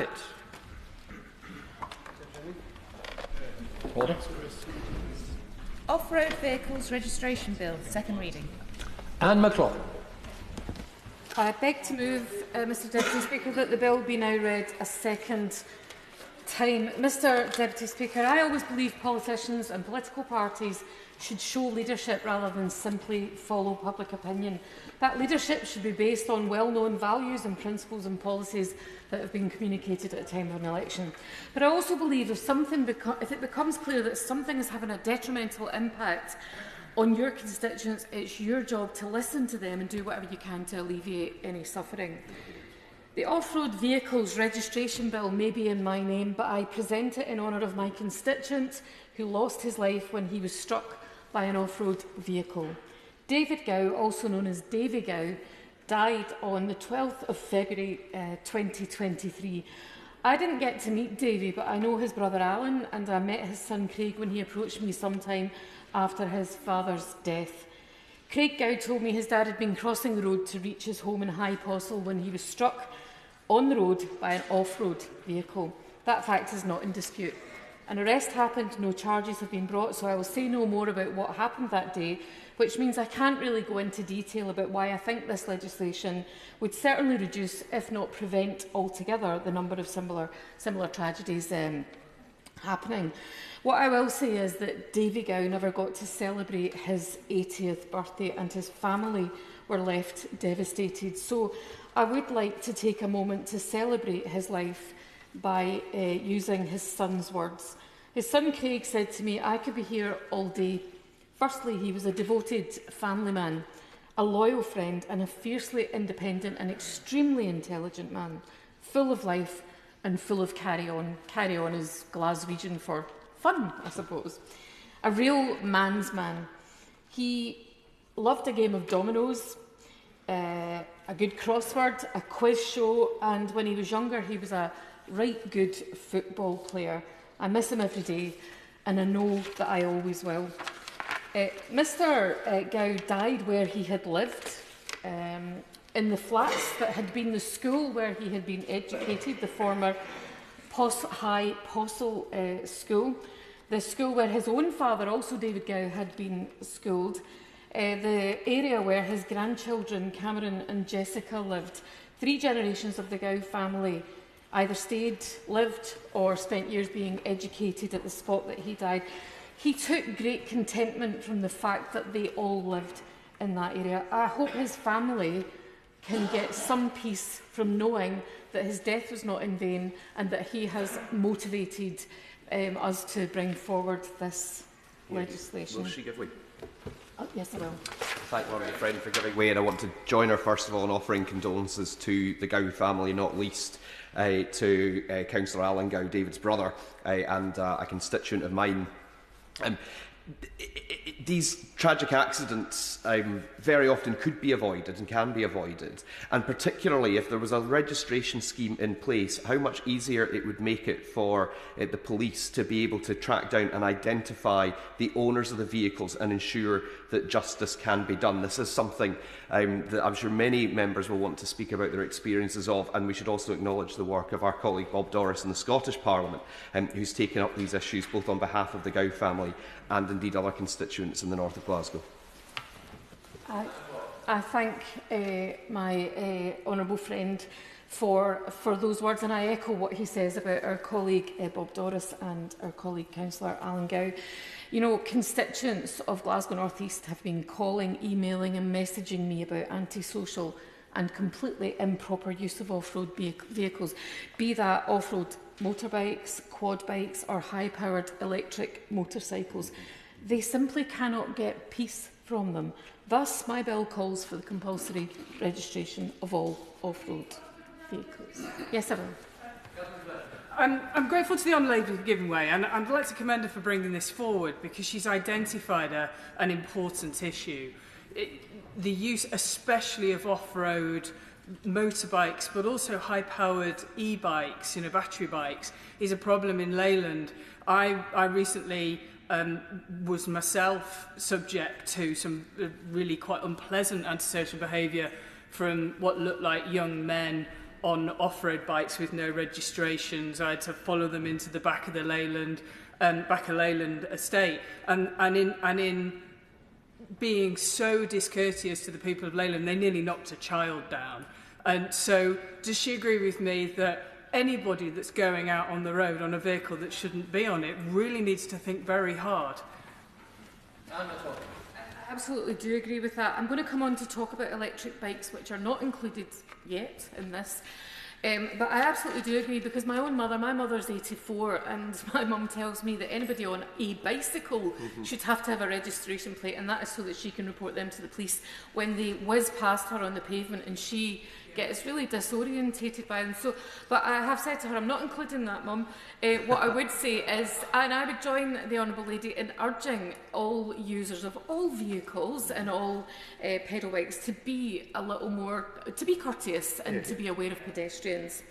it. Off-road vehicles registration bill, second reading. Anne McLaughlin. I beg to move, Mr Deputy Speaker, that the bill be now read a second time. Mr Deputy Speaker, I always believe politicians and political parties should show leadership rather than simply follow public opinion. That leadership should be based on well-known values and principles and policies that have been communicated at the time of an election. But I also believe if it becomes clear that something is having a detrimental impact on your constituents, it's your job to listen to them and do whatever you can to alleviate any suffering. The off-road vehicles registration bill may be in my name, but I present it in honour of my constituent who lost his life when he was struck by an off-road vehicle. David Gow, also known as Davy Gow, died on the 12th of February 2023. I didn't get to meet Davy, but I know his brother Alan, and I met his son Craig when he approached me sometime after his father's death. Craig Gow told me his dad had been crossing the road to reach his home in High Postle when he was struck on the road by an off-road vehicle. That fact is not in dispute. An arrest happened, no charges have been brought, so I will say no more about what happened that day, which means I can't really go into detail about why I think this legislation would certainly reduce, if not prevent altogether, the number of similar tragedies happening. What I will say is that Davy Gow never got to celebrate his 80th birthday and his family were left devastated. So I would like to take a moment to celebrate his life by using his son's words. His son Craig said to me, "I could be here all day." Firstly, he was a devoted family man, a loyal friend and a fiercely independent and extremely intelligent man, full of life and full of carry-on. Carry-on is Glaswegian for fun, I suppose. A real man's man. He loved a game of dominoes, a good crossword, a quiz show, and when he was younger he was a right good football player. I miss him every day, and I know that I always will. Mr Gow died where he had lived, in the flats that had been the school where he had been educated, the former High Postle school, the school where his own father, also David Gow, had been schooled, the area where his grandchildren, Cameron and Jessica, lived. 3 generations of the Gow family either stayed, lived or spent years being educated at the spot that he died. He took great contentment from the fact that they all lived in that area. I hope his family can get some peace from knowing that his death was not in vain and that he has motivated us to bring forward this legislation. Will she give way? Yes, I will. Thank my friend for giving way, and I want to join her first of all in offering condolences to the Gow family, not least to Councillor Alan Gow, David's brother, and a constituent of mine. These tragic accidents very often could be avoided and can be avoided, and particularly if there was a registration scheme in place, how much easier it would make it for the police to be able to track down and identify the owners of the vehicles and ensure that justice can be done. This is something that I'm sure many members will want to speak about their experiences of, and we should also acknowledge the work of our colleague Bob Doris in the Scottish Parliament, who's taken up these issues both on behalf of the Gow family and indeed other constituents in the north of Glasgow. I thank my honourable friend for those words, and I echo what he says about our colleague Bob Doris and our colleague Councillor Alan Gow. You know, constituents of Glasgow North East have been calling, emailing and messaging me about antisocial and completely improper use of off-road vehicles, be that off-road motorbikes, quad bikes or high-powered electric motorcycles. They simply cannot get peace from them. Thus, my bill calls for the compulsory registration of all off-road vehicles. Yes, Evan. I'm grateful to the honourable lady for giving way, and I'd like to commend her for bringing this forward because she's identified an important issue. The use, especially of off-road motorbikes, but also high-powered e-bikes, battery bikes, is a problem in Leyland. I recently was myself subject to some really quite unpleasant antisocial behaviour from what looked like young men on off-road bikes with no registrations. I had to follow them into the back of the Leyland estate, and in being so discourteous to the people of Leyland, they nearly knocked a child down. And so, does she agree with me that anybody that's going out on the road on a vehicle that shouldn't be on it really needs to think very hard? I absolutely do agree with that. I'm going to come on to talk about electric bikes, which are not included yet in this. But I absolutely do agree, because my mother's 84, and my mum tells me that anybody on a bicycle should have to have a registration plate, and that is so that she can report them to the police when they whiz past her on the pavement and she gets really disorientated by them. So, but I have said to her, I'm not including that, Mum. What I would say is, and I would join the Honourable Lady in urging all users of all vehicles and all pedal bikes to be a little more, to be courteous and to be aware of pedestrians.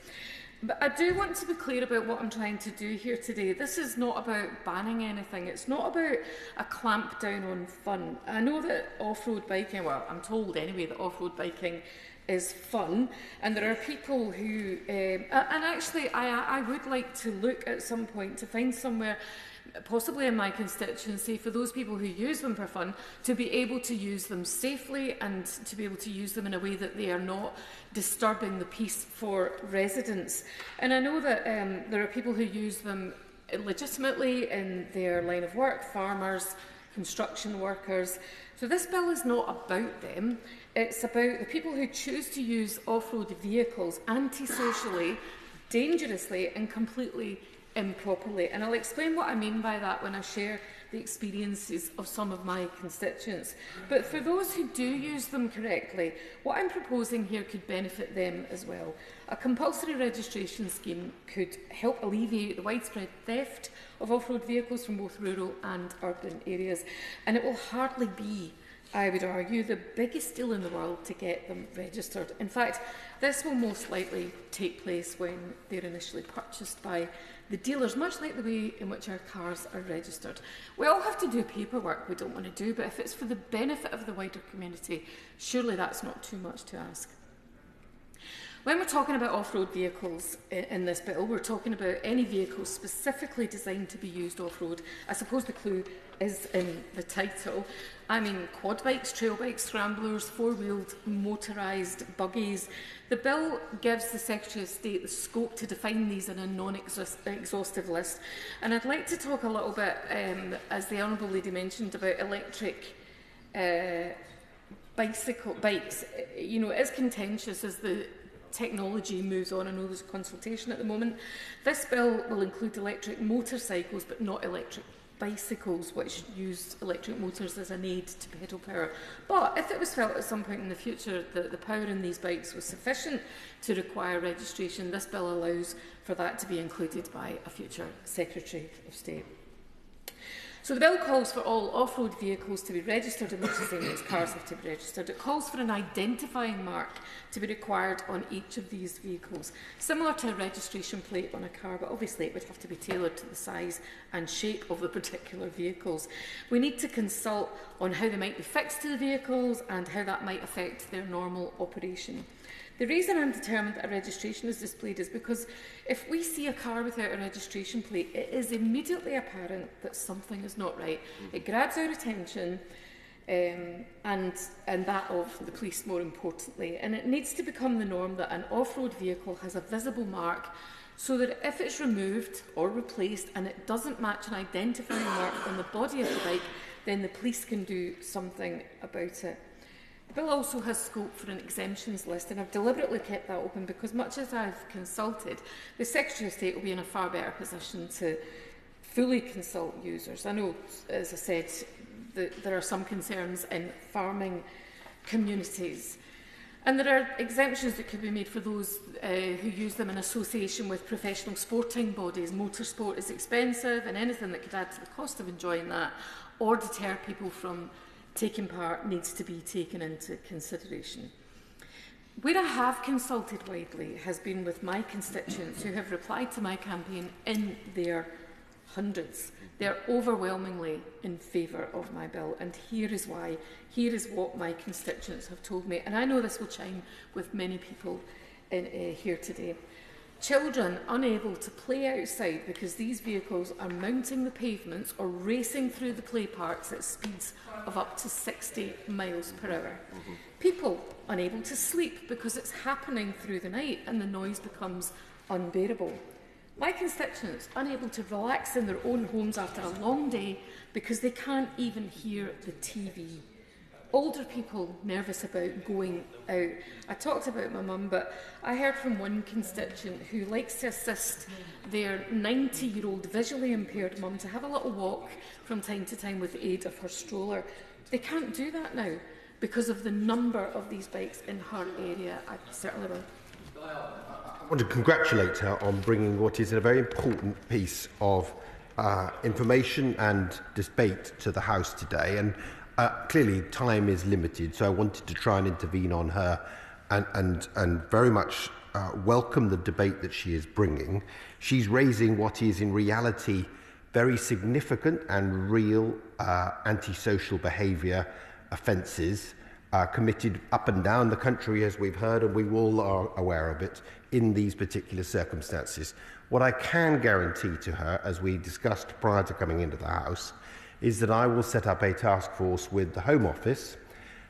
But I do want to be clear about what I'm trying to do here today. This is not about banning anything. It's not about a clamp down on fun. I know that off-road biking, well, I'm told anyway that off-road biking is fun, and there are people who, and actually I would like to look at some point to find somewhere, possibly in my constituency, for those people who use them for fun, to be able to use them safely and to be able to use them in a way that they are not disturbing the peace for residents. And I know that there are people who use them legitimately in their line of work, farmers, construction workers. So this bill is not about them. It's about the people who choose to use off-road vehicles antisocially, dangerously and completely improperly. And I'll explain what I mean by that when I share the experiences of some of my constituents. But for those who do use them correctly, what I'm proposing here could benefit them as well. A compulsory registration scheme could help alleviate the widespread theft of off-road vehicles from both rural and urban areas. And it will hardly be, I would argue, the biggest deal in the world to get them registered. In fact, this will most likely take place when they're initially purchased by the dealers, much like the way in which our cars are registered. We all have to do paperwork we don't want to do, but if it's for the benefit of the wider community, surely that's not too much to ask. When we're talking about off-road vehicles in this bill, we're talking about any vehicle specifically designed to be used off-road. I suppose the clue is in the title. I mean quad bikes, trail bikes, scramblers, four-wheeled motorised buggies. The bill gives the Secretary of State the scope to define these in a non-exhaustive list. And I'd like to talk a little bit, as the Honourable Lady mentioned, about electric bikes. You know, it is contentious as the technology moves on. I know there's a consultation at the moment. This bill will include electric motorcycles, but not electric bicycles, which use electric motors as an aid to pedal power. But if it was felt at some point in the future that the power in these bikes was sufficient to require registration, this bill allows for that to be included by a future Secretary of State. So the bill calls for all off-road vehicles to be registered, and which is saying its cars have to be registered. It calls for an identifying mark to be required on each of these vehicles, similar to a registration plate on a car, but obviously it would have to be tailored to the size and shape of the particular vehicles. We need to consult on how they might be fixed to the vehicles and how that might affect their normal operation. The reason I'm determined that a registration is displayed is because if we see a car without a registration plate, it is immediately apparent that something is not right. It grabs our attention, and that of the police more importantly. And it needs to become the norm that an off-road vehicle has a visible mark, so that if it's removed or replaced and it doesn't match an identifying mark on the body of the bike, then the police can do something about it. The bill also has scope for an exemptions list, and I've deliberately kept that open because, much as I've consulted, the Secretary of State will be in a far better position to fully consult users. I know, as I said, that there are some concerns in farming communities, and there are exemptions that could be made for those who use them in association with professional sporting bodies. Motorsport is expensive, and anything that could add to the cost of enjoying that or deter people from taking part needs to be taken into consideration. Where I have consulted widely has been with my constituents who have replied to my campaign in their hundreds. They are overwhelmingly in favour of my bill, and here is why. Here is what my constituents have told me, and I know this will chime with many people here today. Children unable to play outside because these vehicles are mounting the pavements or racing through the play parks at speeds of up to 60 miles per hour. People unable to sleep because it's happening through the night and the noise becomes unbearable. My constituents unable to relax in their own homes after a long day because they can't even hear the TV. Older people nervous about going out. I talked about my mum, but I heard from one constituent who likes to assist their 90-year-old visually impaired mum to have a little walk from time to time with the aid of her stroller. They can't do that now because of the number of these bikes in her area. I certainly will. I want to congratulate her on bringing what is a very important piece of information and debate to the House today. And clearly time is limited, so I wanted to try and intervene on her and very much welcome the debate that she is bringing. She's raising what is in reality very significant and real antisocial behaviour offences committed up and down the country, as we've heard, and we all are aware of it in these particular circumstances. What I can guarantee to her, as we discussed prior to coming into the House, is that I will set up a task force with the Home Office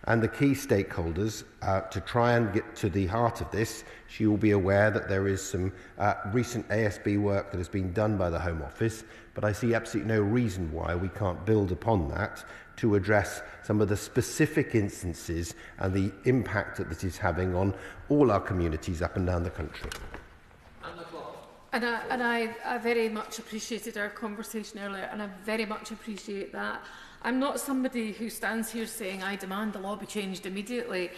and the key stakeholders to try and get to the heart of this. She will be aware that there is some recent ASB work that has been done by the Home Office, but I see absolutely no reason why we can't build upon that to address some of the specific instances and the impact that this is having on all our communities up and down the country. And I very much appreciated our conversation earlier, and I very much appreciate that. I'm not somebody who stands here saying I demand the law be changed immediately.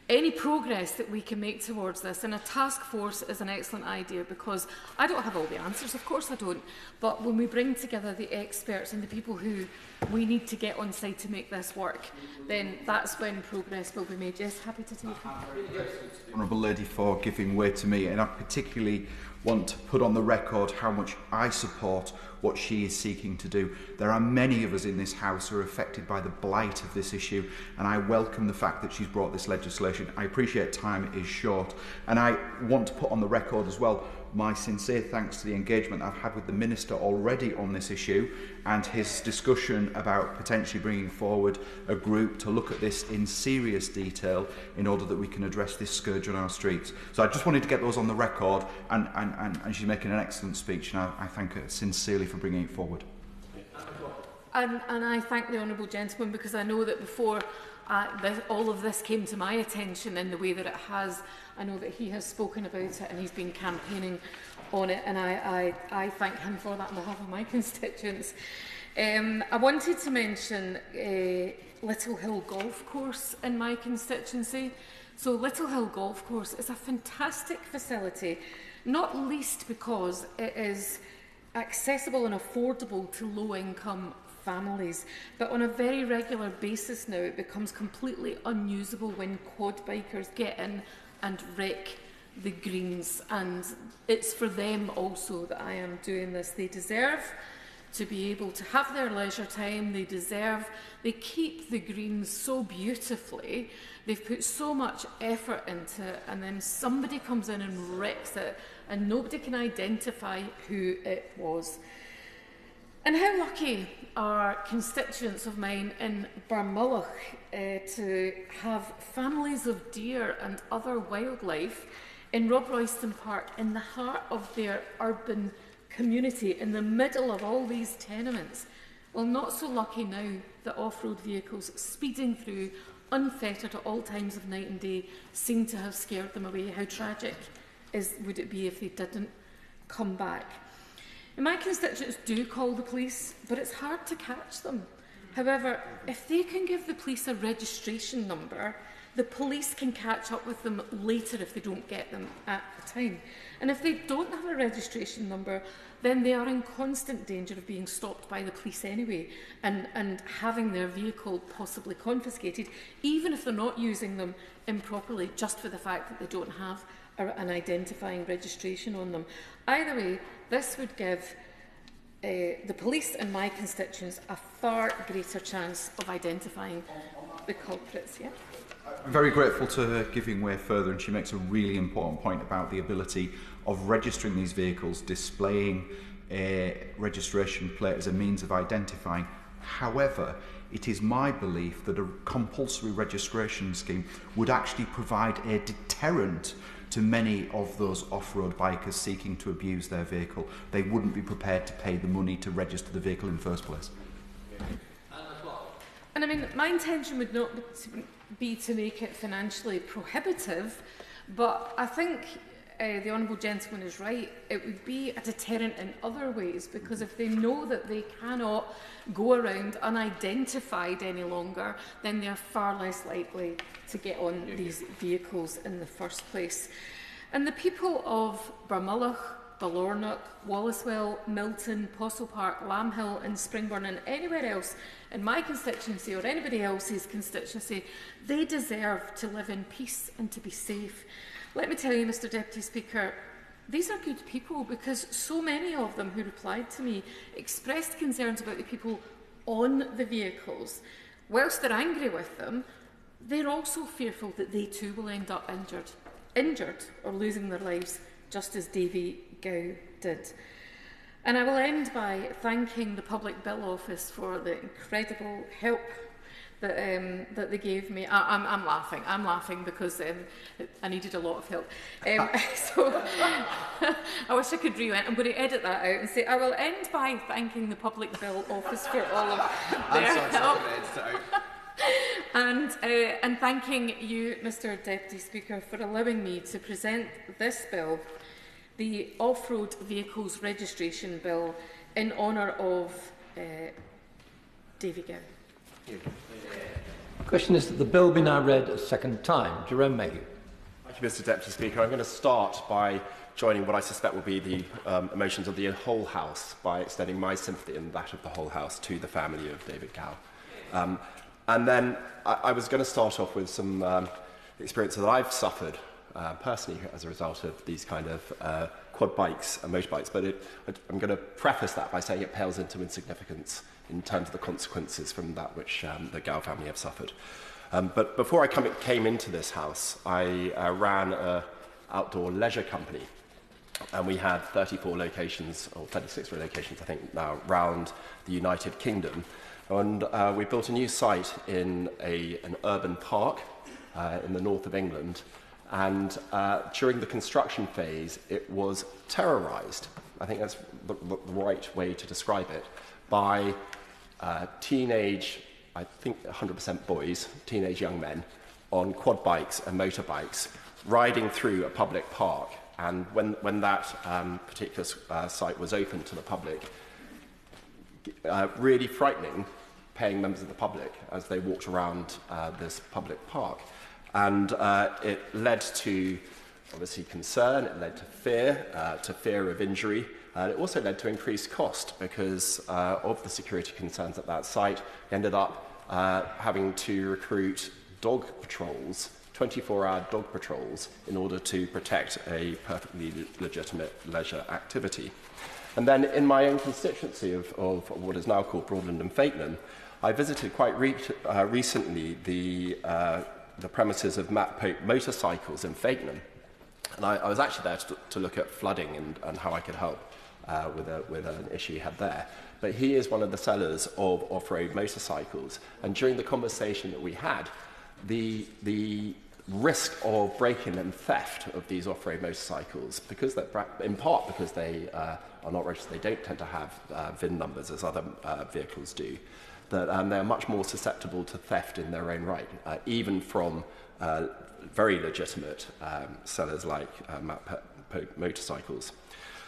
Any progress that we can make towards this, and a task force is an excellent idea, because I don't have all the answers, of course I don't, but when we bring together the experts and the people who we need to get on side to make this work, then that's when progress will be made. Yes, happy to take it. Honourable Lady, for giving way to me, and I particularly want to put on the record how much I support what she is seeking to do. There are many of us in this House who are affected by the blight of this issue, and I welcome the fact that she's brought this legislation. I appreciate time is short, and I want to put on the record as well my sincere thanks to the engagement I've had with the Minister already on this issue and his discussion about potentially bringing forward a group to look at this in serious detail in order that we can address this scourge on our streets. So I just wanted to get those on the record, and she's making an excellent speech, and I thank her sincerely for bringing it forward. And I thank the Honourable Gentleman, because I know that before all of this came to my attention in the way that it has, I know that he has spoken about it and he's been campaigning on it, and I thank him for that on behalf of my constituents. I wanted to mention Little Hill Golf Course in my constituency. So Little Hill Golf Course is a fantastic facility, not least because it is accessible and affordable to low-income families, but on a very regular basis now it becomes completely unusable when quad bikers get in and wreck the greens, and it's for them also that I am doing this. They deserve to be able to have their leisure time. They keep the greens so beautifully, they've put so much effort into it, and then somebody comes in and wrecks it and nobody can identify who it was. And how lucky are constituents of mine in Barmulloch to have families of deer and other wildlife in Rob Royston Park, in the heart of their urban community, in the middle of all these tenements. Well, not so lucky now that off-road vehicles speeding through unfettered at all times of night and day seem to have scared them away. How tragic would it be if they didn't come back? And my constituents do call the police, but it's hard to catch them. However, if they can give the police a registration number, the police can catch up with them later if they don't get them at the time. And if they don't have a registration number, then they are in constant danger of being stopped by the police anyway and having their vehicle possibly confiscated, even if they're not using them improperly, just for the fact that they don't have an identifying registration on them. Either way, this would give the police and my constituents a far greater chance of identifying the culprits. Yeah? I'm very grateful to her giving way further, and she makes a really important point about the ability of registering these vehicles, displaying a registration plate as a means of identifying. However, it is my belief that a compulsory registration scheme would actually provide a deterrent to many of those off-road bikers seeking to abuse their vehicle. They wouldn't be prepared to pay the money to register the vehicle in the first place. And I mean, my intention would not be to make it financially prohibitive, but I think the Honourable Gentleman is right. It would be a deterrent in other ways, because if they know that they cannot go around unidentified any longer, then they're far less likely to get on these vehicles in the first place. And the people of Barmulloch, Balornock, Wallacewell, Milton, Postle Park, Lamhill and Springburn and anywhere else in my constituency or anybody else's constituency, they deserve to live in peace and to be safe. Let me tell you, Mr Deputy Speaker, these are good people, because so many of them who replied to me expressed concerns about the people on the vehicles. Whilst they're angry with them, they're also fearful that they too will end up injured or losing their lives, just as Davy Gow did. And I will end by thanking the Public Bill Office for the incredible help that they gave me. I'm laughing because I needed a lot of help. So I wish I could rewind. I'm going to edit that out and say I will end by thanking the Public Bill Office for all of their help. And thanking you, Mr Deputy Speaker, for allowing me to present this bill, the Off-Road Vehicles Registration Bill, in honour of Davy Gow. The question is that the bill be now read a second time. Jerome Mayhew. Thank you, Mr Deputy Speaker. I'm going to start by joining what I suspect will be the emotions of the whole House by extending my sympathy and that of the whole House to the family of David Gow. And then I was going to start off with some experiences that I've suffered personally as a result of these kind of quad bikes and motorbikes, but I'm going to preface that by saying it pales into insignificance in terms of the consequences from that which the Gow family have suffered. But before I came into this house, I ran an outdoor leisure company, and we had 34 locations, or 36 locations I think now, around the United Kingdom. And we built a new site in an urban park in the north of England, and during the construction phase it was terrorised, I think that's the right way to describe it, by teenage, I think 100% boys, teenage young men, on quad bikes and motorbikes, riding through a public park. And when that particular site was open to the public, really frightening paying members of the public as they walked around this public park. And it led to, obviously, concern, it led to fear of injury. It also led to increased cost because of the security concerns at that site. We ended up having to recruit dog patrols, 24-hour dog patrols, in order to protect a perfectly legitimate leisure activity. And then in my own constituency of what is now called Broadland and Fakenham, I visited quite recently the premises of Matt Pope Motorcycles in Fakenham. And I was actually there to look at flooding and how I could help with an issue he had there. But he is one of the sellers of off-road motorcycles. And during the conversation that we had, the risk of break-in and theft of these off-road motorcycles, because in part because they are not registered, they don't tend to have VIN numbers as other vehicles do, that they're much more susceptible to theft in their own right, even from very legitimate sellers like Matt Pope Motorcycles.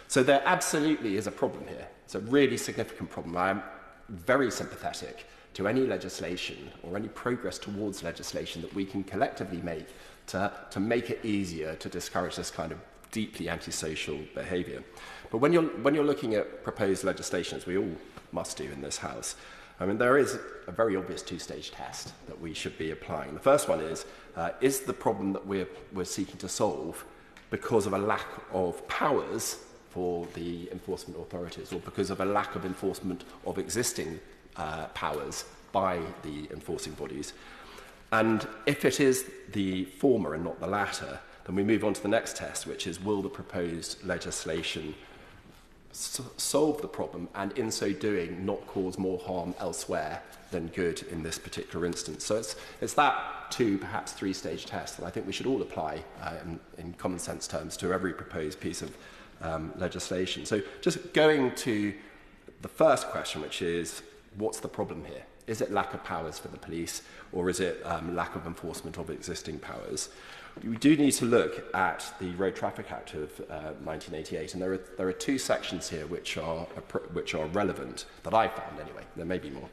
So there absolutely is a problem here. It's a really significant problem. I'm very sympathetic to any legislation or any progress towards legislation that we can collectively make to make it easier to discourage this kind of deeply antisocial behaviour. But when you're looking at proposed legislation, as we all must do in this House, I mean, there is a very obvious two-stage test that we should be applying. The first one is the problem that we're seeking to solve because of a lack of powers for the enforcement authorities, or because of a lack of enforcement of existing powers by the enforcing bodies? And if it is the former and not the latter, then we move on to the next test, which is, will the proposed legislation solve the problem and in so doing not cause more harm elsewhere than good in this particular instance? So it's that perhaps three-stage test that I think we should all apply in common sense terms to every proposed piece of legislation. So just going to the first question, which is, what's the problem here? Is it lack of powers for the police, or is it lack of enforcement of existing powers? We do need to look at the Road Traffic Act of 1988, and there are two sections here which are relevant, that I found anyway. There may be more.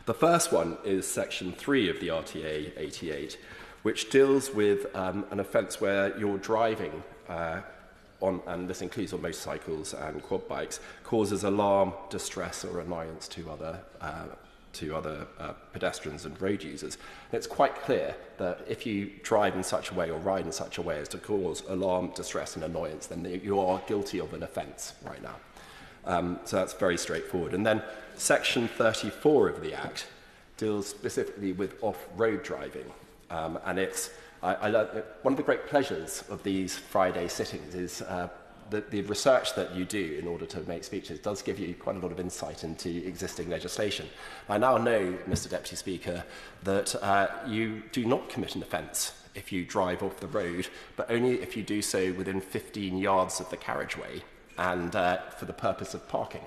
The first one is Section 3 of the RTA 88, which deals with an offence where you're driving and this includes on motorcycles and quad bikes, causes alarm, distress or annoyance to other pedestrians and road users. And it's quite clear that if you drive in such a way or ride in such a way as to cause alarm, distress and annoyance, then you are guilty of an offence right now. So that's very straightforward. And then Section 34 of the Act deals specifically with off-road driving. And it's I one of the great pleasures of these Friday sittings is the research that you do in order to make speeches does give you quite a lot of insight into existing legislation. I now know, Mr. Deputy Speaker, that you do not commit an offence if you drive off the road, but only if you do so within 15 yards of the carriageway and for the purpose of parking.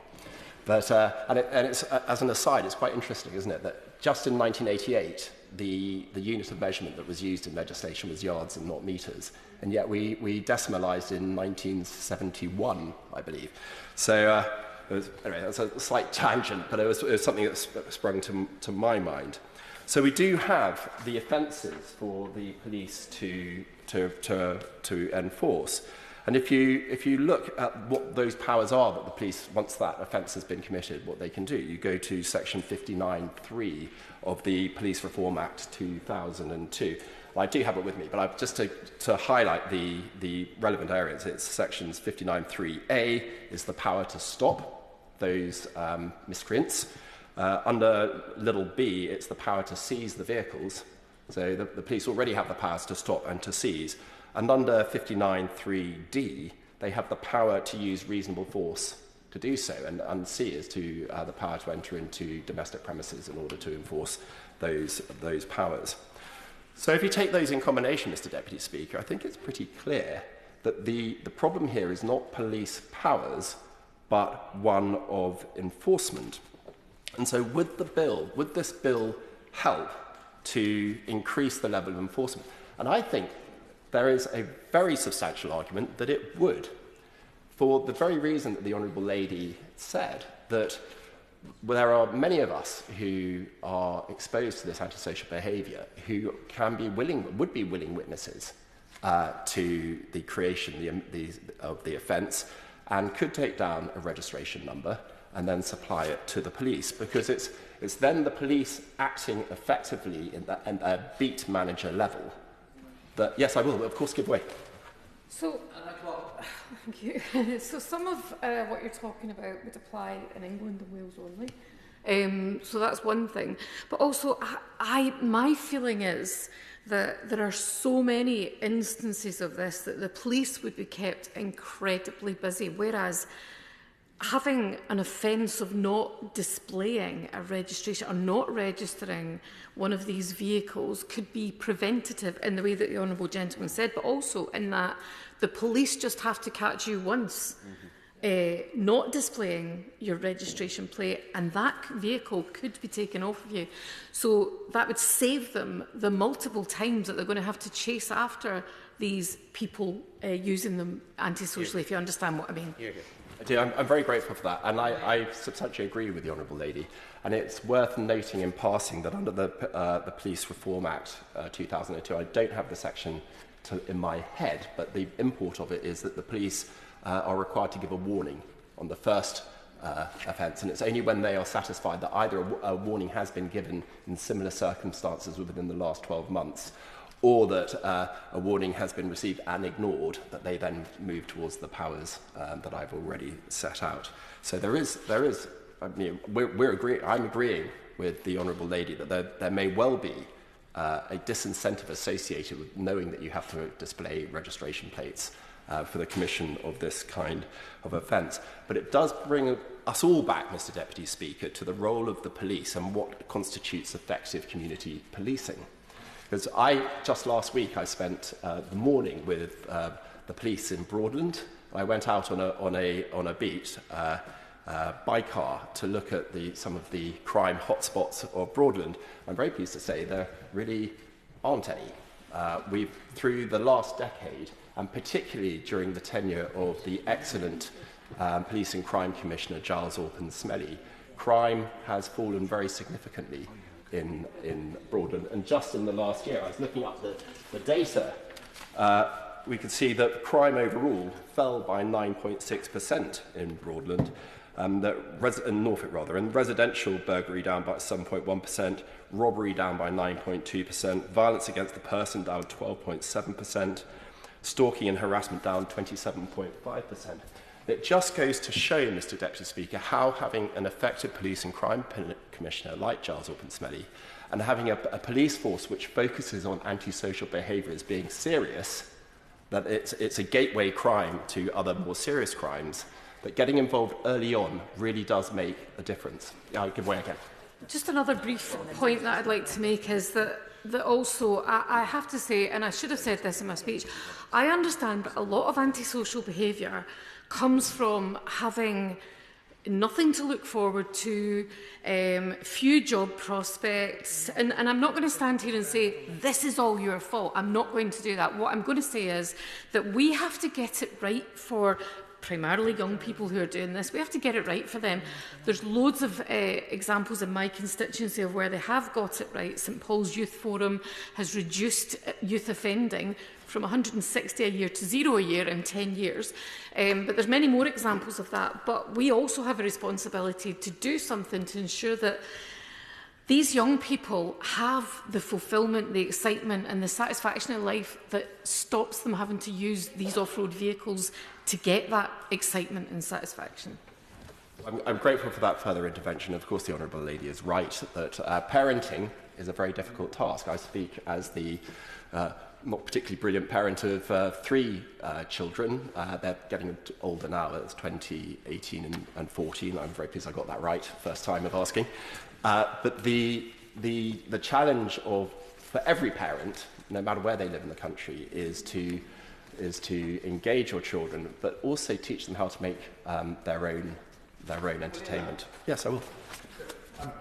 But, and it's, as an aside, it's quite interesting, isn't it, that just in 1988, the unit of measurement that was used in legislation was yards and not metres, and yet we decimalised in 1971, I believe. So anyway, that's a slight tangent, but it was something that sprung to my mind. So we do have the offences for the police to enforce. And if you look at what those powers are that the police, once that offence has been committed, what they can do, you go to Section 59.3 of the Police Reform Act 2002. Well, I do have it with me, but just to highlight the relevant areas, it's Sections 59.3a is the power to stop those miscreants. Under little b, it's the power to seize the vehicles. So the police already have the powers to stop and to seize. And under 59.3d, they have the power to use reasonable force to do so, and C is to the power to enter into domestic premises in order to enforce those powers. So if you take those in combination, Mr. Deputy Speaker, I think it's pretty clear that the problem here is not police powers, but one of enforcement. And so would this bill help to increase the level of enforcement? And I think there is a very substantial argument that it would, for the very reason that the Honourable Lady said, that there are many of us who are exposed to this antisocial behaviour who would be willing witnesses to the creation of the offence and could take down a registration number and then supply it to the police, because it's then the police acting effectively at a beat manager level. But yes, I will, of course, give way. So, thank you. So some of what you're talking about would apply in England and Wales only. So that's one thing. But also, my feeling is that there are so many instances of this that the police would be kept incredibly busy, whereas having an offence of not displaying a registration or not registering one of these vehicles could be preventative in the way that the Honourable Gentleman said, but also in that the police just have to catch you once not displaying your registration plate, and that vehicle could be taken off of you. So that would save them the multiple times that they're going to have to chase after these people using them antisocially, if you understand what I mean. I do. I'm very grateful for that, and I substantially agree with the Honourable Lady. And it's worth noting in passing that under the Police Reform Act 2002, I don't have the section in my head, but the import of it is that the police are required to give a warning on the first offence, and it's only when they are satisfied that either a warning has been given in similar circumstances within the last 12 months, or that a warning has been received and ignored, that they then move towards the powers that I've already set out. So there is. I mean, I'm agreeing with the Honourable Lady that there may well be a disincentive associated with knowing that you have to display registration plates for the commission of this kind of offence. But it does bring us all back, Mr Deputy Speaker, to the role of the police and what constitutes effective community policing. Because just last week, I spent the morning with the police in Broadland. I went out on a beat by car to look at some of the crime hotspots of Broadland. I'm very pleased to say there really aren't any. Through the last decade, and particularly during the tenure of the excellent Police and Crime Commissioner Giles Orpen-Smelly, crime has fallen very significantly in Broadland. And just in the last year, I was looking up the data, we could see that crime overall fell by 9.6% in Broadland, in Norfolk rather, and residential burglary down by 7.1%, robbery down by 9.2%, violence against the person down 12.7%, stalking and harassment down 27.5%. It just goes to show, Mr Deputy Speaker, how having an effective police and crime commissioner like Giles Orpen-Smelly and having a police force which focuses on antisocial behaviour as being serious, that it's a gateway crime to other more serious crimes, that getting involved early on really does make a difference. I'll give way again. Just another brief point that I'd like to make is that also, I have to say, and I should have said this in my speech, I understand that a lot of antisocial behaviour comes from having nothing to look forward to, few job prospects, and I'm not going to stand here and say, this is all your fault. I'm not going to do that. What I'm going to say is that we have to get it right for primarily young people who are doing this. We have to get it right for them. There's loads of examples in my constituency of where they have got it right. St Paul's Youth Forum has reduced youth offending from 160 a year to 0 a year in 10 years. But there's many more examples of that. But we also have a responsibility to do something to ensure that these young people have the fulfilment, the excitement and the satisfaction in life that stops them having to use these off-road vehicles to get that excitement and satisfaction. I'm grateful for that further intervention. Of course, the Honourable Lady is right that parenting is a very difficult task. I speak as the not particularly brilliant parent of 3 children. They're getting older now. It's 20, 18 and 14. I'm very pleased I got that right, first time of asking. But the challenge for every parent, no matter where they live in the country, is to engage your children, but also teach them how to make their own entertainment. Yes, I will.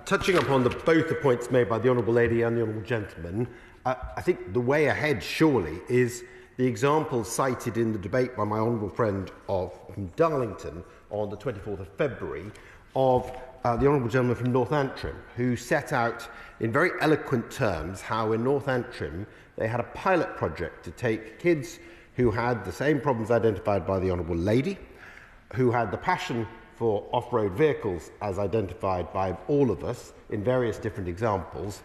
Touching upon both the points made by the Honourable Lady and the Honourable Gentleman, I think the way ahead surely is the example cited in the debate by my honourable friend from Darlington on the 24th of February of the Honourable Gentleman from North Antrim, who set out in very eloquent terms how in North Antrim they had a pilot project to take kids who had the same problems identified by the Honourable Lady, who had the passion for off-road vehicles as identified by all of us in various different examples,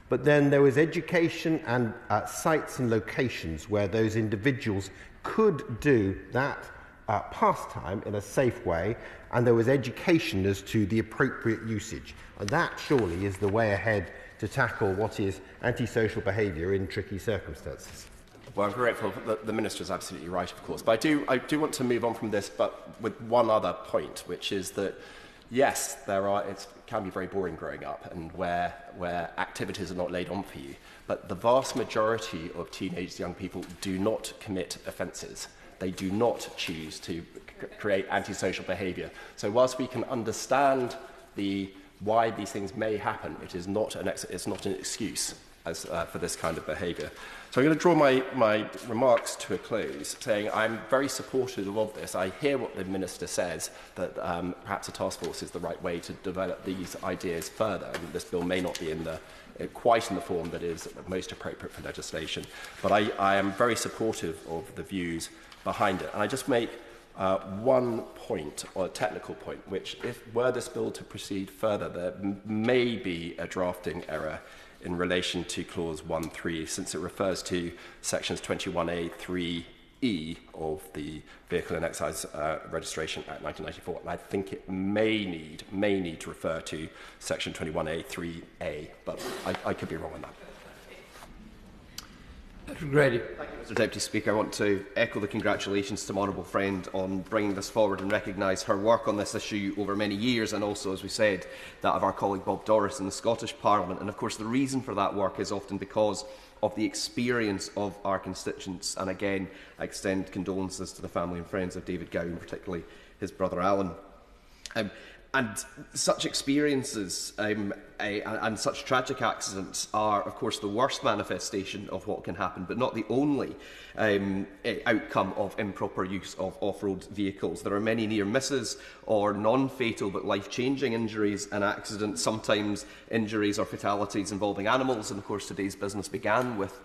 but then there was education and sites and locations where those individuals could do that pastime in a safe way, and there was education as to the appropriate usage. And that surely is the way ahead to tackle what is antisocial behaviour in tricky circumstances. Well, I'm grateful that the Minister is absolutely right, of course. But I do want to move on from this, but with one other point, which is that, yes, it can be very boring growing up and where activities are not laid on for you. But the vast majority of teenage young people do not commit offences. They do not choose to create antisocial behaviour. So whilst we can understand why these things may happen, it's not an excuse for this kind of behaviour. So I'm going to draw my remarks to a close, saying I'm very supportive of this. I hear what the Minister says, that perhaps a task force is the right way to develop these ideas further. And this bill may not be quite in the form that is most appropriate for legislation. But I am very supportive of the views behind it. And I just make one point, or a technical point, which were this bill to proceed further, there may be a drafting error in relation to clause 1.3, since it refers to sections 21A 3E of the Vehicle and Excise Registration Act 1994, and I think it may need to refer to section 21A 3A, but I could be wrong on that. Mr. Grady. Thank you, Mr Deputy Speaker. I want to echo the congratulations to my honourable friend on bringing this forward and recognise her work on this issue over many years, and also, as we said, that of our colleague Bob Doris in the Scottish Parliament. And of course the reason for that work is often because of the experience of our constituents. And again, I extend condolences to the family and friends of David Gowan, particularly his brother Alan. And such experiences and such tragic accidents are, of course, the worst manifestation of what can happen, but not the only outcome of improper use of off-road vehicles. There are many near misses or non-fatal but life-changing injuries and accidents, sometimes injuries or fatalities involving animals. And, of course, today's business began with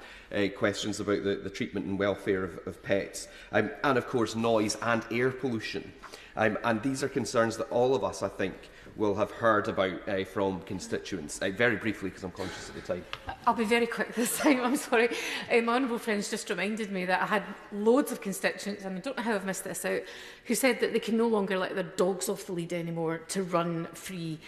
questions about the treatment and welfare of pets. And, of course, noise and air pollution. And these are concerns that all of us, I think, will have heard about from constituents. Very briefly, because I'm conscious of the time. I'll be very quick this time, I'm sorry. My honourable friends just reminded me that I had loads of constituents, and I don't know how I've missed this out, who said that they can no longer let their dogs off the lead anymore to run free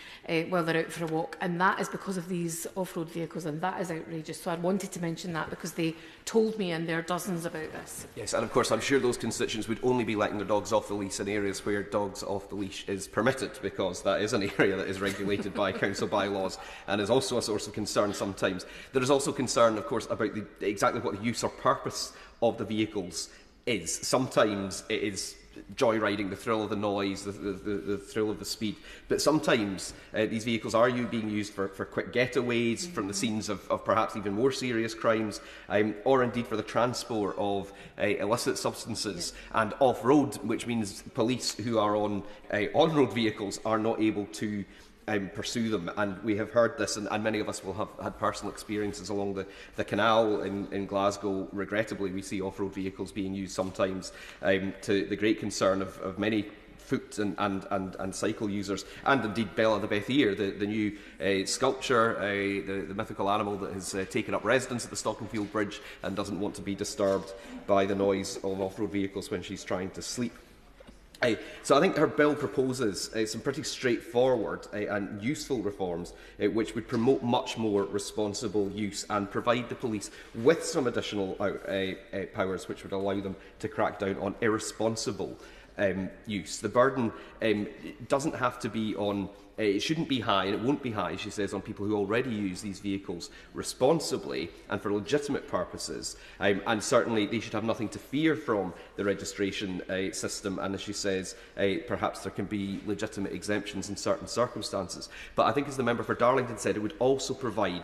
while they're out for a walk. And that is because of these off-road vehicles, and that is outrageous. So I wanted to mention that because they told me, and there are dozens about this. Yes, and of course I'm sure those constituents would only be letting their dogs off the leash in areas where dogs off the leash is permitted, because that is an area that is regulated by council bylaws and is also a source of concern sometimes. There is also concern, of course, about exactly what the use or purpose of the vehicles is. Sometimes it is joyriding, the thrill of the noise, the thrill of the speed. But sometimes these vehicles are being used for quick getaways from the scenes of perhaps even more serious crimes, or indeed for the transport of illicit substances. And off-road, which means police who are on on-road vehicles are not able to pursue them. And we have heard this, and many of us will have had personal experiences along the canal in Glasgow. Regrettably, we see off-road vehicles being used sometimes to the great concern of many foot and cycle users, and indeed Bella the Bethier, the new sculpture, the mythical animal that has taken up residence at the Stockenfield Bridge and doesn't want to be disturbed by the noise of off-road vehicles when she's trying to sleep. So I think her bill proposes some pretty straightforward and useful reforms which would promote much more responsible use and provide the police with some additional powers which would allow them to crack down on irresponsible use. The burden doesn't have to be on, it shouldn't be high, and it won't be high, she says, on people who already use these vehicles responsibly and for legitimate purposes. And certainly they should have nothing to fear from the registration system. And as she says, perhaps there can be legitimate exemptions in certain circumstances. But I think, as the member for Darlington said, it would also provide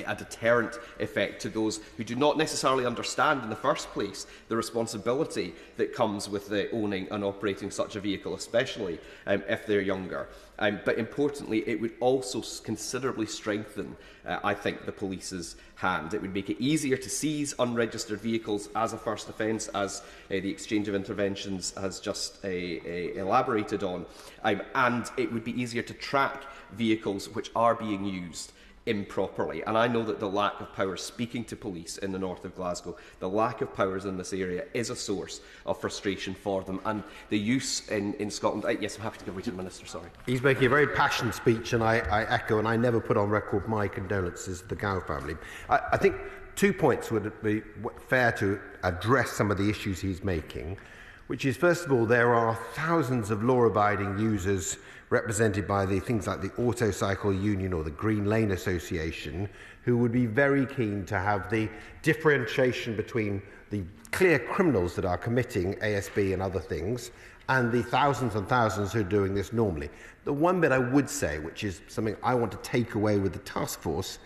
a deterrent effect to those who do not necessarily understand in the first place the responsibility that comes with owning and operating such a vehicle, especially if they're younger. But importantly, it would also considerably strengthen, I think, the police's hand. It would make it easier to seize unregistered vehicles as a first offence, as the exchange of interventions has just elaborated on, and it would be easier to track vehicles which are being used improperly. And I know that the lack of powers, speaking to police in the north of Glasgow, the lack of powers in this area is a source of frustration for them. And the use in Scotland... yes, I'm happy to give way to the Minister, sorry. He's making a very passionate speech, and I echo, and I never put on record my condolences to the Gow family. I think 2 points would be fair to address some of the issues he's making, which is, first of all, there are thousands of law-abiding users represented by the things like the Auto Cycle Union or the Green Lane Association, who would be very keen to have the differentiation between the clear criminals that are committing ASB and other things and the thousands and thousands who are doing this normally. The one bit I would say, which is something I want to take away with the task force,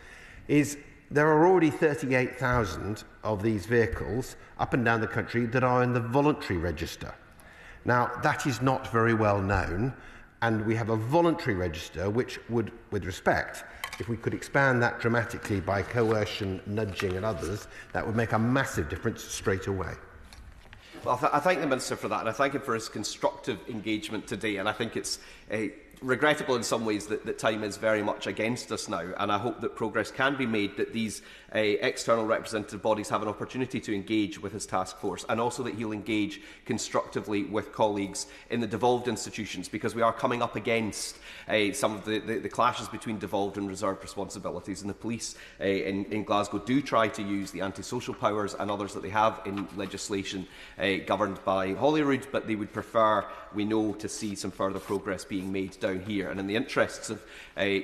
is there are already 38,000 of these vehicles up and down the country that are in the voluntary register. Now, that is not very well known, and we have a voluntary register which would, with respect, if we could expand that dramatically by coercion, nudging and others, that would make a massive difference straight away. Well, I thank the Minister for that, and I thank him for his constructive engagement today. And I think it's regrettable in some ways that time is very much against us now, and I hope that progress can be made, that these external representative bodies have an opportunity to engage with his task force, and also that he'll engage constructively with colleagues in the devolved institutions, because we are coming up against some of the clashes between devolved and reserved responsibilities, and the police in Glasgow do try to use the antisocial powers and others that they have in legislation governed by Holyrood, but they would prefer, we know, to see some further progress being made down here. And in the interests of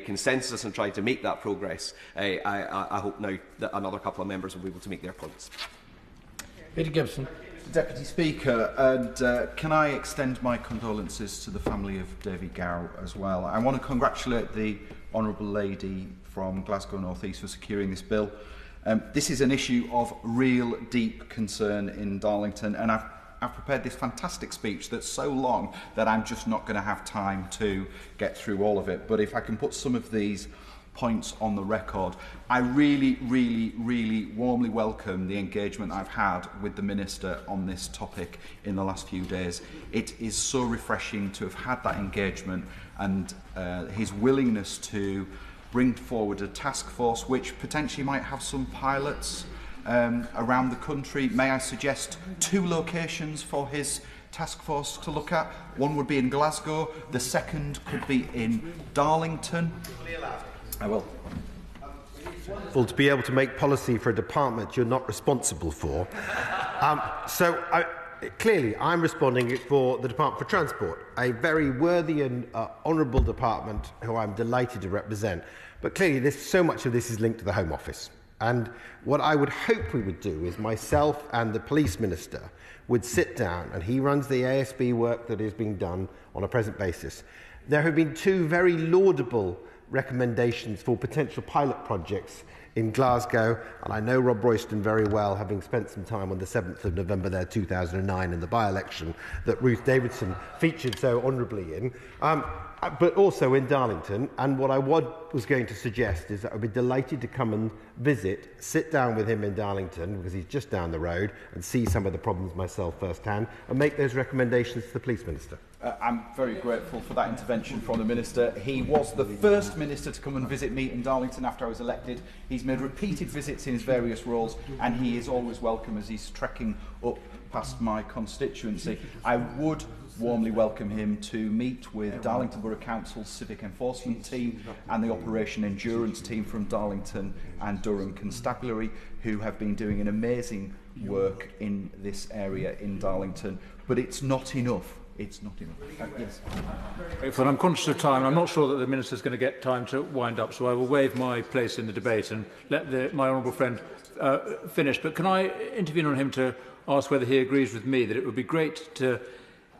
consensus and trying to make that progress, I hope now that another couple of members will be able to make their points. Peter Gibson. Deputy Speaker, and can I extend my condolences to the family of Davy Gow as well. I want to congratulate the Honourable Lady from Glasgow North East for securing this bill. This is an issue of real deep concern in Darlington, and I've prepared this fantastic speech that's so long that I'm just not going to have time to get through all of it. But if I can put some of these points on the record, I really warmly welcome the engagement I've had with the Minister on this topic in the last few days. It is so refreshing to have had that engagement, and his willingness to bring forward a task force which potentially might have some pilots around the country. May I suggest 2 locations for his task force to look at? One would be in Glasgow, the second could be in Darlington. I will. Well, to be able to make policy for a department you're not responsible for. Clearly, I'm responding for the Department for Transport, a very worthy and honourable department who I'm delighted to represent. But clearly, so much of this is linked to the Home Office. And what I would hope we would do is myself and the Police Minister would sit down, and he runs the ASB work that is being done on a present basis. There have been 2 very laudable recommendations for potential pilot projects in Glasgow, and I know Rob Royston very well, having spent some time on the 7th of November there, 2009, in the by-election that Ruth Davidson featured so honourably in, but also in Darlington. And what I was going to suggest is that I'd be delighted to come and visit, sit down with him in Darlington, because he's just down the road, and see some of the problems myself firsthand, and make those recommendations to the Police Minister. I'm very grateful for that intervention from the Minister. He was the first Minister to come and visit me in Darlington after I was elected. He's made repeated visits in his various roles, and he is always welcome as he's trekking up past my constituency. I would warmly welcome him to meet with Darlington Borough Council's Civic Enforcement team and the Operation Endurance team from Darlington and Durham Constabulary, who have been doing an amazing work in this area in Darlington. But it's not enough. It's not enough. Yes. Well, I'm conscious of time. I'm not sure that the Minister is going to get time to wind up, so I will waive my place in the debate and let my honourable friend finish. But can I intervene on him to ask whether he agrees with me that it would be great to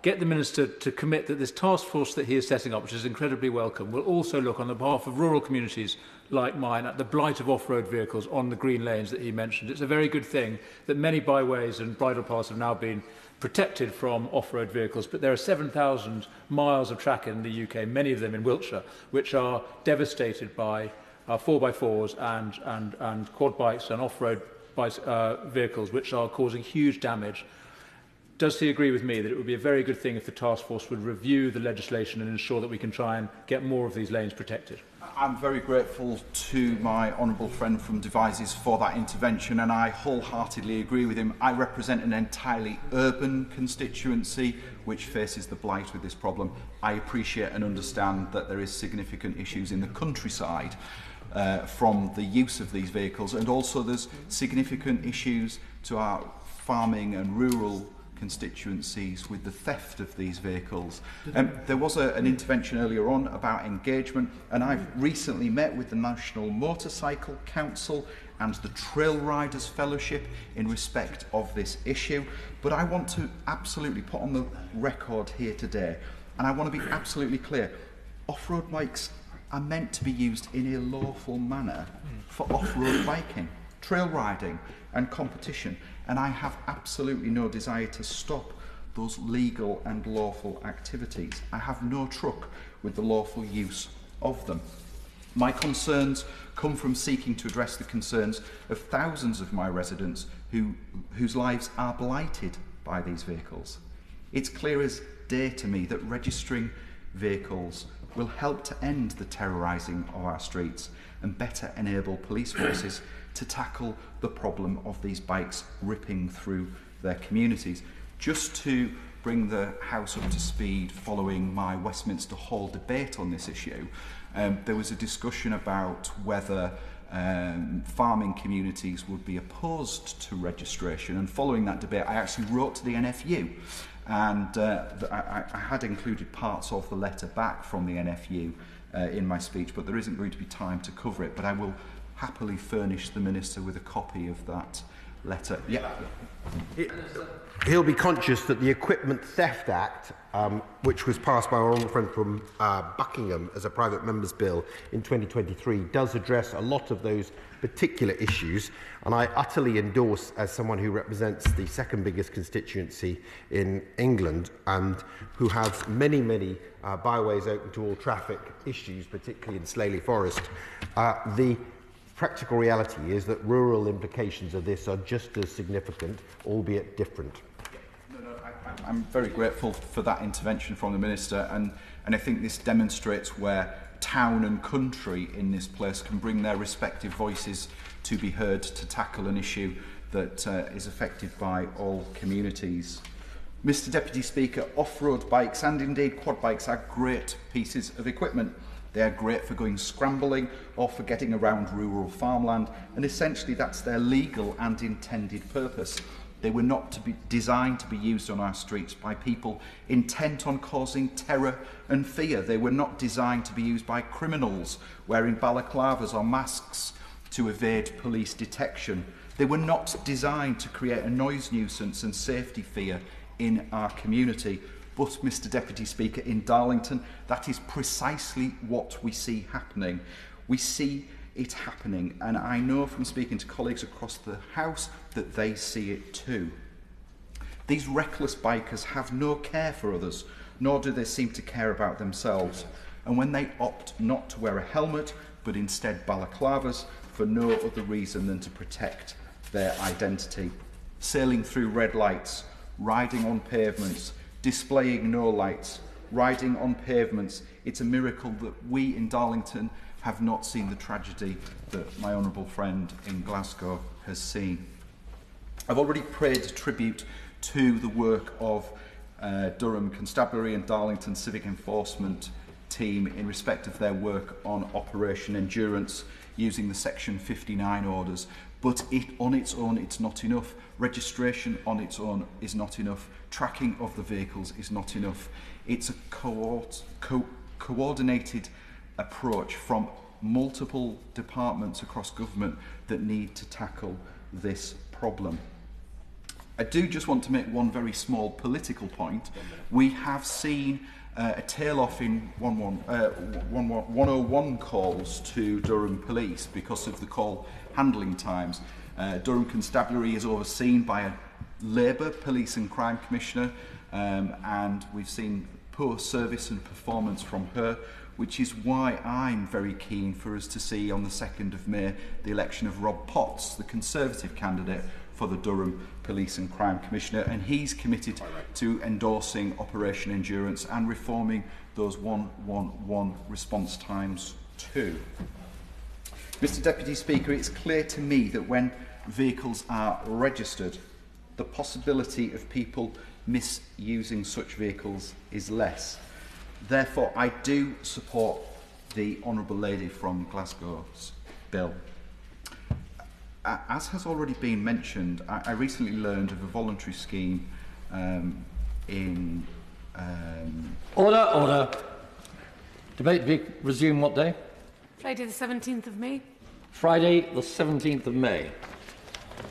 get the Minister to commit that this task force that he is setting up, which is incredibly welcome, will also look on the behalf of rural communities like mine at the blight of off-road vehicles on the green lanes that he mentioned. It's a very good thing that many byways and bridle paths have now been protected from off-road vehicles, but there are 7,000 miles of track in the UK, many of them in Wiltshire, which are devastated by 4x4s and quad bikes and off-road vehicles, which are causing huge damage. Does he agree with me that it would be a very good thing if the task force would review the legislation and ensure that we can try and get more of these lanes protected? I'm very grateful to my honourable friend from Devizes for that intervention, and I wholeheartedly agree with him. I represent an entirely urban constituency which faces the blight with this problem. I appreciate and understand that there is significant issues in the countryside from the use of these vehicles, and also there's significant issues to our farming and rural constituencies with the theft of these vehicles. There was an intervention earlier on about engagement, and I've recently met with the National Motorcycle Council and the Trail Riders Fellowship in respect of this issue. But I want to absolutely put on the record here today, and I want to be absolutely clear, off-road bikes are meant to be used in a lawful manner for off-road biking, trail riding and competition. And I have absolutely no desire to stop those legal and lawful activities. I have no truck with the lawful use of them. My concerns come from seeking to address the concerns of thousands of my residents whose lives are blighted by these vehicles. It's clear as day to me that registering vehicles will help to end the terrorising of our streets and better enable police forces to tackle the problem of these bikes ripping through their communities. Just to bring the House up to speed following my Westminster Hall debate on this issue, there was a discussion about whether farming communities would be opposed to registration, and following that debate I actually wrote to the NFU, and I had included parts of the letter back from the NFU in my speech, but there isn't going to be time to cover it, but I will happily furnish the Minister with a copy of that letter. Yeah. He'll be conscious that the Equipment Theft Act, which was passed by our honourable friend from Buckingham as a private member's bill in 2023, does address a lot of those particular issues, and I utterly endorse, as someone who represents the second biggest constituency in England and who has many byways open to all traffic issues, particularly in Slaley Forest, the practical reality is that rural implications of this are just as significant, albeit different. I'm very grateful for that intervention from the Minister, and I think this demonstrates where town and country in this place can bring their respective voices to be heard to tackle an issue that is affected by all communities. Mr Deputy Speaker, off-road bikes and indeed quad bikes are great pieces of equipment. They are great for going scrambling or for getting around rural farmland, and essentially that's their legal and intended purpose. They were not designed to be used on our streets by people intent on causing terror and fear. They were not designed to be used by criminals wearing balaclavas or masks to evade police detection. They were not designed to create a noise nuisance and safety fear in our community. But, Mr Deputy Speaker, in Darlington, that is precisely what we see happening. We see it happening, and I know from speaking to colleagues across the House that they see it too. These reckless bikers have no care for others, nor do they seem to care about themselves. And when they opt not to wear a helmet, but instead balaclavas, for no other reason than to protect their identity, sailing through red lights, riding on pavements, displaying no lights, riding on pavements, it's a miracle that we in Darlington have not seen the tragedy that my honourable friend in Glasgow has seen. I've already paid tribute to the work of Durham Constabulary and Darlington Civic Enforcement team in respect of their work on Operation Endurance using the Section 59 orders, but on its own it's not enough. Registration on its own is not enough. Tracking of the vehicles is not enough. It's a coordinated approach from multiple departments across government that need to tackle this problem. I do just want to make one very small political point. We have seen a tail-off in 101 calls to Durham Police because of the call handling times. Durham Constabulary is overseen by a Labour Police and Crime Commissioner, and we've seen poor service and performance from her, which is why I'm very keen for us to see on the 2nd of May the election of Rob Potts, the Conservative candidate for the Durham Police and Crime Commissioner, and he's committed to endorsing Operation Endurance and reforming those 111 response times too. Mr Deputy Speaker, it's clear to me that when vehicles are registered, the possibility of people misusing such vehicles is less. Therefore, I do support the Honourable Lady from Glasgow's bill. As has already been mentioned, I recently learned of a voluntary scheme in... Order. Debate be resumed what day? Friday the 17th of May. Friday the 17th of May.